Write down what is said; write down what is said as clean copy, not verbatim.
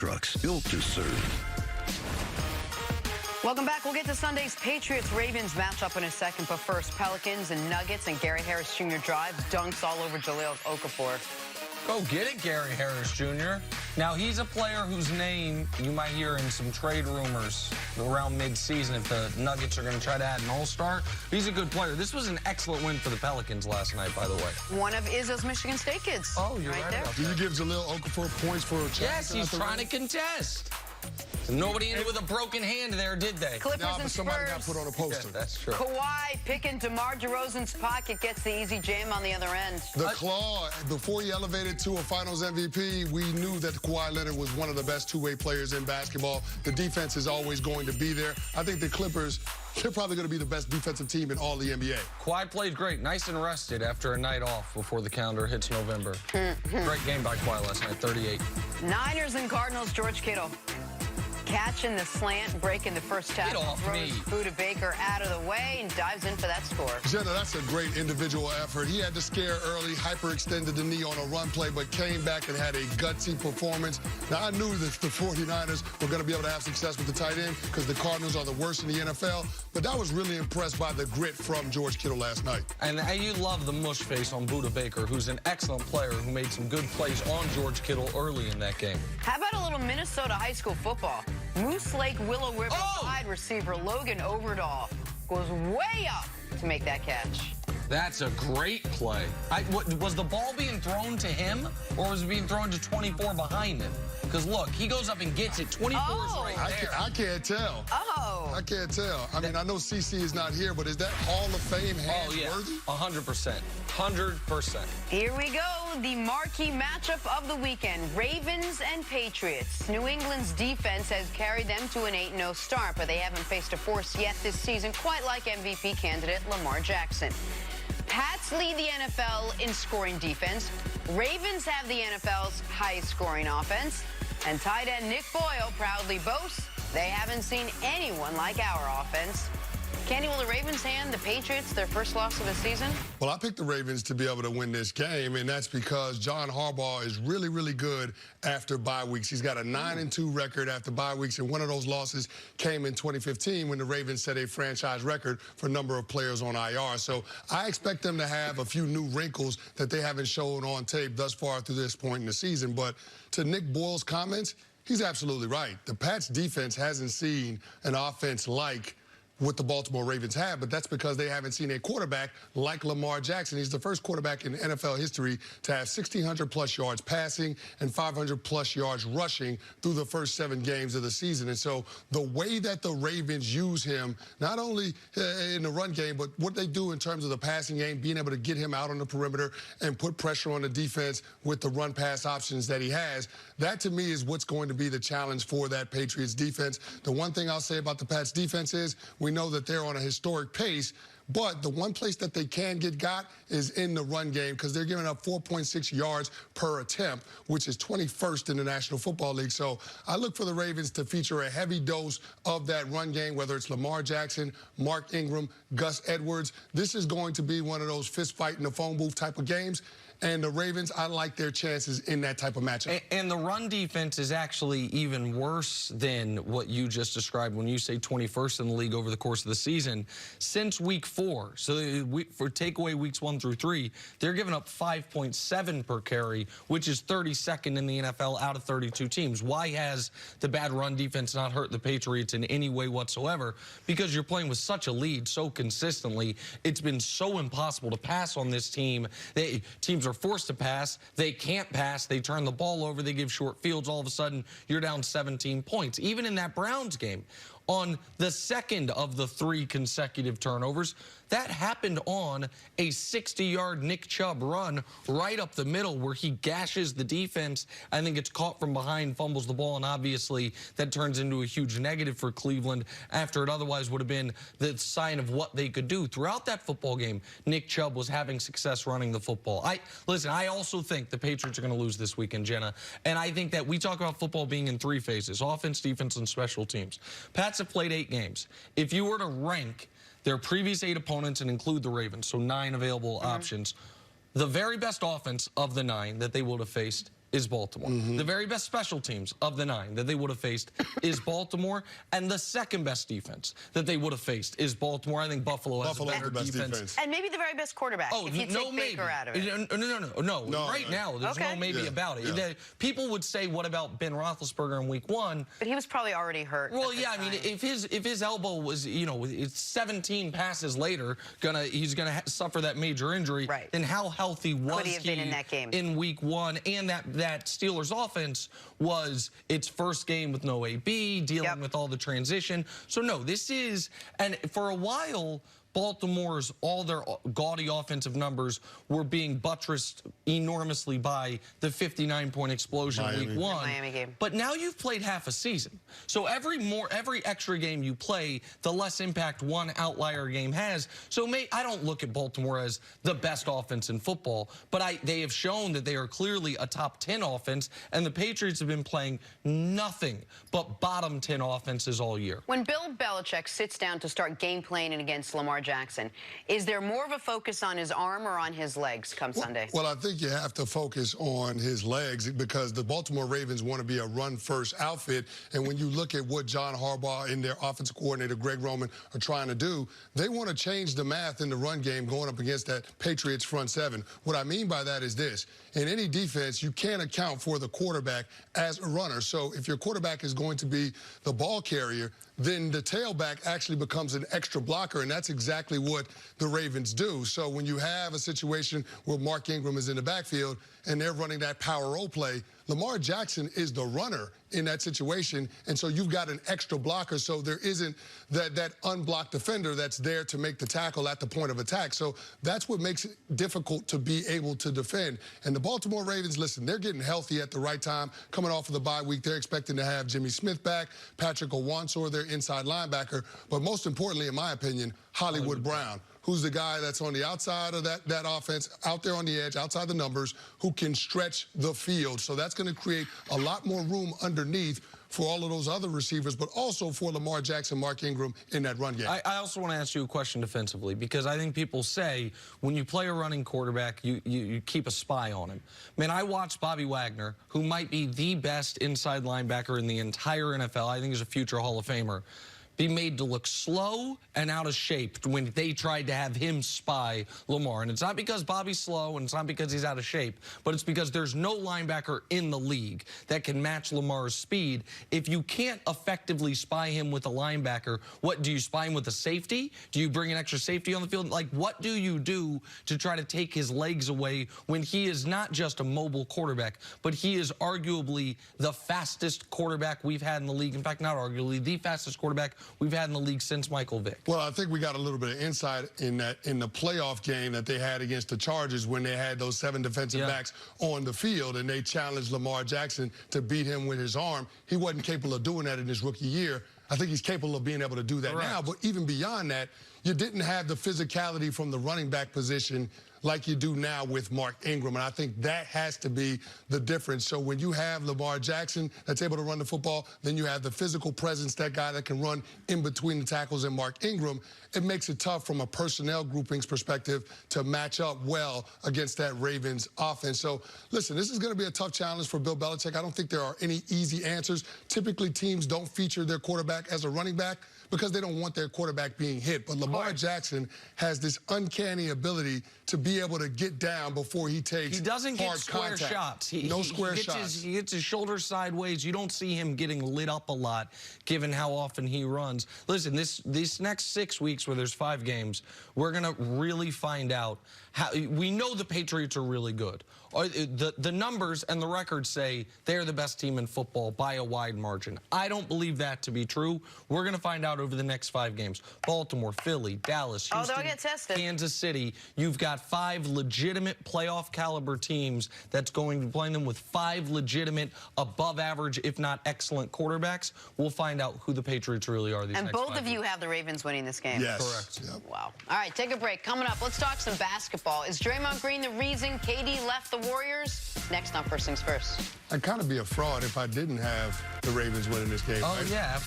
Trucks built to serve. Welcome back. We'll get to Sunday's Patriots-Ravens matchup in a second, but first, Pelicans and Nuggets, and Gary Harris Jr. drives, dunks all over Jahlil Okafor. Go get it, Gary Harris Jr. Now, he's a player whose name you might hear in some trade rumors around mid-season if the Nuggets are going to try to add an all-star. He's a good player. This was an excellent win for the Pelicans last night, by the way. One of Izzo's Michigan State kids. Oh, you're right about Do you that. give Jahlil Okafor points for a chance? Yes, he's trying to contest. Nobody ended with a broken hand there, did they? Clippers Nah, but and somebody got Spurs. put on a poster. Yeah, that's true. Kawhi picking DeMar DeRozan's pocket, gets the easy jam on the other end. The claw, before he elevated to a finals MVP, we knew that Kawhi Leonard was one of the best two-way players in basketball. The defense is always going to be there. I think the Clippers, they're probably going to be the best defensive team in all the NBA. Kawhi played great, nice and rested after a night off before the calendar hits November. Great game by Kawhi last night, 38. Niners and Cardinals, George Kittle. Catching the slant, breaking the first tackle, throws Buda Baker out of the way, and dives in for that score. Jenna, that's a great individual effort. He had to scare early, hyperextended the knee on a run play, but came back and had a gutsy performance. Now, I knew that the 49ers were going to be able to have success with the tight end because the Cardinals are the worst in the NFL, but I was really impressed by the grit from George Kittle last night. And you love the mush face on Buda Baker, who's an excellent player who made some good plays on George Kittle early in that game. How about a little Minnesota high school football? Moose Lake Willow River wide receiver Logan Overdahl goes way up to make that catch. That's a great play. Was the ball being thrown to him, or was it being thrown to 24 behind him? Because, look, he goes up and gets it. 24 is right there. I can't tell. Oh. I can't tell. I mean, I know CC is not here, but is that Hall of Fame worthy? 100%. 100%. Here we go. The marquee matchup of the weekend, Ravens and Patriots. New England's defense has carried them to an 8-0 start, but they haven't faced a force yet this season, quite like MVP candidate Lamar Jackson. Pats lead the NFL in scoring defense. Ravens have the NFL's highest scoring offense. And tight end Nick Boyle proudly boasts they haven't seen anyone like our offense. Kenny, will the Ravens hand the Patriots their first loss of the season? Well, I picked the Ravens to be able to win this game, and that's because John Harbaugh is really, really good after bye weeks. He's got a 9-2 record after bye weeks, and one of those losses came in 2015 when the Ravens set a franchise record for number of players on IR. So I expect them to have a few new wrinkles that they haven't shown on tape thus far through this point in the season. But to Nick Boyle's comments, he's absolutely right. The Pats defense hasn't seen an offense like what the Baltimore Ravens have, but that's because they haven't seen a quarterback like Lamar Jackson. He's the first quarterback in NFL history to have 1,600-plus yards passing and 500-plus yards rushing through the first 7 games of the season. And so the way that the Ravens use him, not only in the run game, but what they do in terms of the passing game, being able to get him out on the perimeter and put pressure on the defense with the run-pass options that he has, that to me is what's going to be the challenge for that Patriots defense. The one thing I'll say about the Pats defense is we know that they're on a historic pace, but the one place that they can get got is in the run game because they're giving up 4.6 yards per attempt, which is 21st in the National Football League. So I look for the Ravens to feature a heavy dose of that run game, whether it's Lamar Jackson, Mark Ingram, Gus Edwards. This is going to be one of those fist fight in the phone booth type of games. And the Ravens, I like their chances in that type of matchup. And the run defense is actually even worse than what you just described when you say 21st in the league over the course of the season. Since week 4, so for takeaway weeks 1 through 3, they're giving up 5.7 per carry, which is 32nd in the NFL out of 32 teams. Why has the bad run defense not hurt the Patriots in any way whatsoever? Because you're playing with such a lead so consistently. It's been so impossible to pass on this team. Teams are forced to pass. They can't pass. They turn the ball over. They give short fields. All of a sudden, you're down 17 points. Even in that Browns game, on the second of the 3 consecutive turnovers, that happened on a 60-yard Nick Chubb run right up the middle where he gashes the defense. I think it's caught from behind, fumbles the ball, and obviously that turns into a huge negative for Cleveland after it otherwise would have been the sign of what they could do. Throughout that football game, Nick Chubb was having success running the football. Listen, I also think the Patriots are going to lose this weekend, Jenna, and I think that we talk about football being in 3 phases, offense, defense, and special teams. Pats have played 8 games. If you were to rank their previous 8 opponents and include the Ravens, so 9 available options, the very best offense of the 9 that they would have faced is Baltimore. The very best special teams of the 9 that they would have faced is Baltimore, and the second best defense that they would have faced is Baltimore. I think Buffalo has a better defense. And maybe the very best quarterback, if you take Baker out of it. No. Right now, there's no maybe about it. Yeah. People would say, what about Ben Roethlisberger in week 1? But he was probably already hurt. Well, yeah, I mean, if his elbow was, it's 17 passes later, he's gonna suffer that major injury. Right. Then how healthy was he have been in that game? In week 1? And that Steelers offense was its first game with no AB, dealing with all the transition. So no, this is, and for a while, Baltimore's, all their gaudy offensive numbers were being buttressed enormously by the 59-point explosion in week 1. Miami game. But now you've played half a season. So every extra game you play, the less impact one outlier game has. So I don't look at Baltimore as the best offense in football, but they have shown that they are clearly a top 10 offense, and the Patriots have been playing nothing but bottom 10 offenses all year. When Bill Belichick sits down to start game planning against Lamar Jackson, is there more of a focus on his arm or on his legs come Sunday? Well, I think you have to focus on his legs because the Baltimore Ravens want to be a run-first outfit, and when you look at what John Harbaugh and their offensive coordinator, Greg Roman, are trying to do, they want to change the math in the run game going up against that Patriots front 7. What I mean by that is this. In any defense, you can't account for the quarterback as a runner. So if your quarterback is going to be the ball carrier, then the tailback actually becomes an extra blocker, and that's exactly what the Ravens do. So when you have a situation where Mark Ingram is in the backfield and they're running that power roll play, Lamar Jackson is the runner in that situation, and so you've got an extra blocker, so there isn't that unblocked defender that's there to make the tackle at the point of attack. So that's what makes it difficult to be able to defend. And the Baltimore Ravens, listen, they're getting healthy at the right time. Coming off of the bye week, they're expecting to have Jimmy Smith back, Patrick Owansor, their inside linebacker, but most importantly, in my opinion, Hollywood Brown, who's the guy that's on the outside of that offense, out there on the edge, outside the numbers, who can stretch the field. So that's going to create a lot more room underneath for all of those other receivers, but also for Lamar Jackson, Mark Ingram in that run game. I also want to ask you a question defensively, because I think people say when you play a running quarterback, you keep a spy on him. Man, I watched Bobby Wagner, who might be the best inside linebacker in the entire NFL. I think he's a future Hall of Famer. Be made to look slow and out of shape when they tried to have him spy Lamar. And it's not because Bobby's slow and it's not because he's out of shape, but it's because there's no linebacker in the league that can match Lamar's speed. If you can't effectively spy him with a linebacker, what do you spy him with a safety? Do you bring an extra safety on the field? Like, what do you do to try to take his legs away when he is not just a mobile quarterback, but he is arguably the fastest quarterback we've had in the league? In fact, not arguably, the fastest quarterback we've had in the league since Michael Vick. Well, I think we got a little bit of insight in the playoff game that they had against the Chargers when they had those 7 defensive backs on the field, and they challenged Lamar Jackson to beat him with his arm. He wasn't capable of doing that in his rookie year. I think he's capable of being able to do that now. But even beyond that, you didn't have the physicality from the running back position like you do now with Mark Ingram. And I think that has to be the difference. So when you have Lamar Jackson that's able to run the football, then you have the physical presence, that guy that can run in between the tackles, and Mark Ingram, it makes it tough from a personnel groupings perspective to match up well against that Ravens offense. So listen, this is going to be a tough challenge for Bill Belichick. I don't think there are any easy answers. Typically, teams don't feature their quarterback as a running back because they don't want their quarterback being hit. But Lamar Jackson has this uncanny ability to be able to get down before he takes He doesn't get hard square contact. shots. No square shots. He gets his shoulder sideways. You don't see him getting lit up a lot, given how often he runs. Listen, these next 6 weeks where there's 5 games, we're going to really find out how. We know the Patriots are really good. The numbers and the records say they're the best team in football by a wide margin. I don't believe that to be true. We're going to find out over the next 5 games. Baltimore, Philly, Dallas, Houston, they'll get tested. Kansas City. You've got 5 legitimate playoff caliber teams that's going to be playing them with 5 legitimate above average, if not excellent quarterbacks. We'll find out who the Patriots really are these next 5 And both of you have the Ravens winning this game. Yes. Correct. Yep. Wow. All right, take a break. Coming up, let's talk some basketball. Is Draymond Green the reason KD left the Warriors? Next on First Things First. I'd kind of be a fraud if I didn't have the Ravens winning this game. Oh, right? yeah.